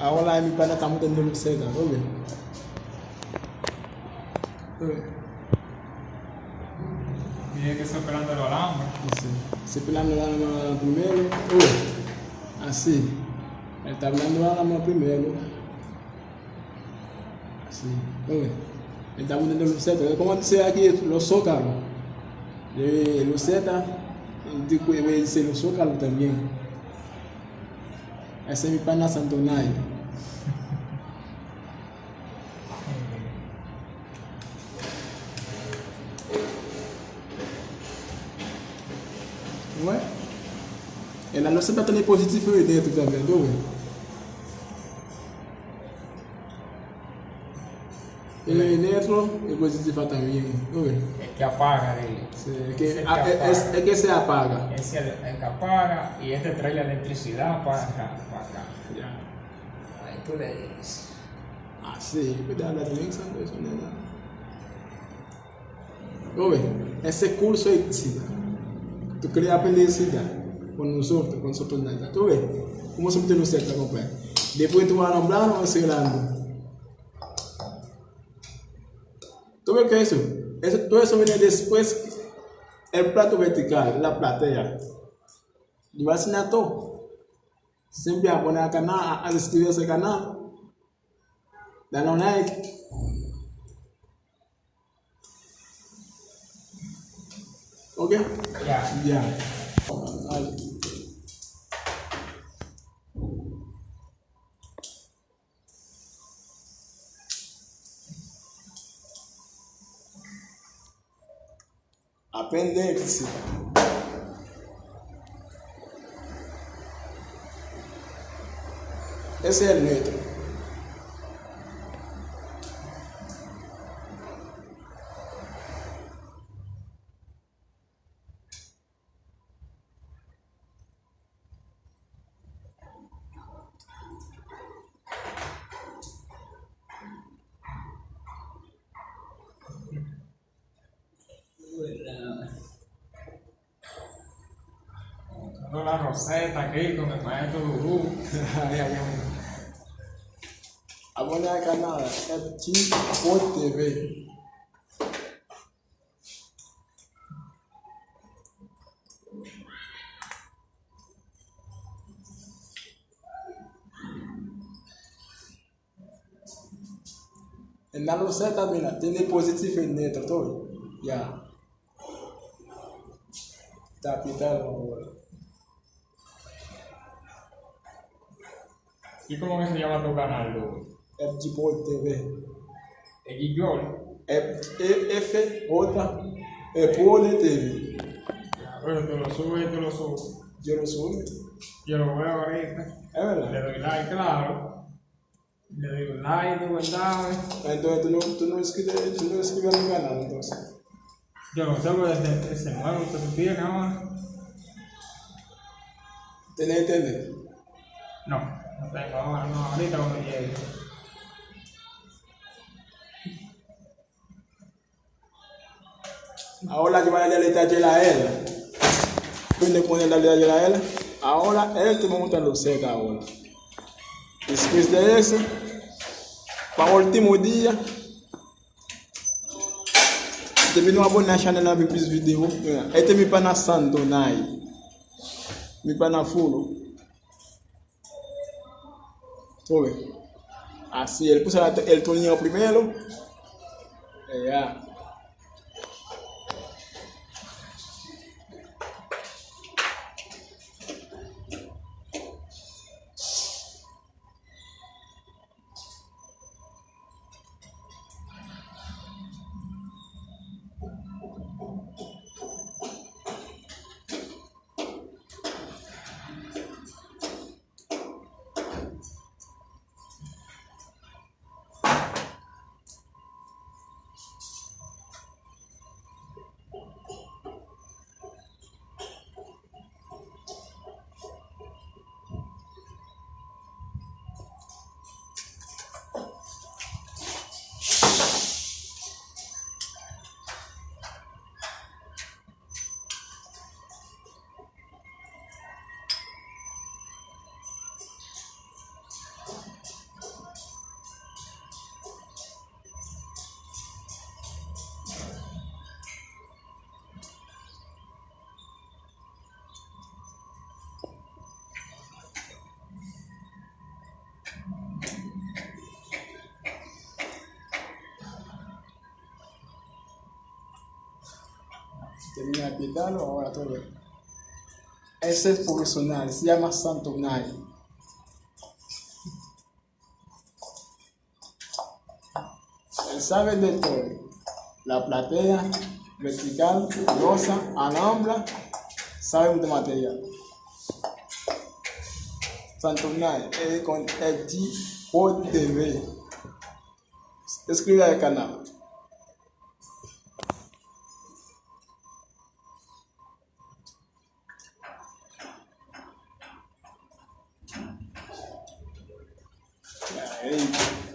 Ahora mi pana está montando luceta, ¿ok? Tiene que estar pelando el alambre. Así. Se pelando el alambre primero. Así. Él está pelando el alambre primero. Así. ¿Ok? Él está montando luceta. ¿Cómo dice aquí los zócalos? Luceta, voy a decir los zócalos también. Ese es mi pana Santonay. Ouais. Et la luceta tiene positivo y negativo también, ¿no? El negro y positivo también, ¿no? El que apaga, dile. Sí, es que se apaga. Es el que apaga y este trae la electricidad para acá, para acá. Ya. Ahí tú le dices. Así, cuidado la dirección de eso, nena. Oye, ese curso existe. Tú querías aprender electricidad con nosotros nada. ¿Tú ves? ¿Cómo se mete luceta, compadre? Después tú vas a nombrar o ese grande. ¿Tú ves qué es eso? Todo eso viene después el plato vertical, la platea. Y vas a enseñar todo. Siempre a poner al canal, a escribir ese canal. Dale un like. ¿Ok? Ya. Ya. Vale. Aprende-se. Esse é o neutro. Dando la roseta aquí con el maestro Dudú. Abonne ao canal, é TV. Na roseta, mira, tem positivo e neutro, todo. Já. Tá pintando agora. ¿Y cómo que se llama tu canal, Dudú? É TV. El Guillol. É Pole TV. Ya, pero tú lo subes y tú lo subes. Eu não sou. Yo lo veo ahorita. É verdade. Le doy like, claro. Le doy un like, de verdad. Então tu não escreveu no canal, então. Yo no sé, pero ese nuevo que tú tienes ahora. Tem que entender. No, no tengo ahora, no, ahorita cuando llegue. Ahora que van a deletar a ela. Quando pone la letra a ela, ahora él te monta los seca ahora. Después de eso, para el último día, te vino a abonar a channel a plus video. Este mi pana santo nai. Mi pana fulo. ¿Tú ves? Así, él puso el tornillo primero. Ya. Termina de pintarlo, ahora todo. Ese es profesional, se llama Santo Unai. Él sabe de todo. La platea, vertical, losa, alhambra, sabe de material. Santo Unai, él con el T TV. Escribe al canal. Aí.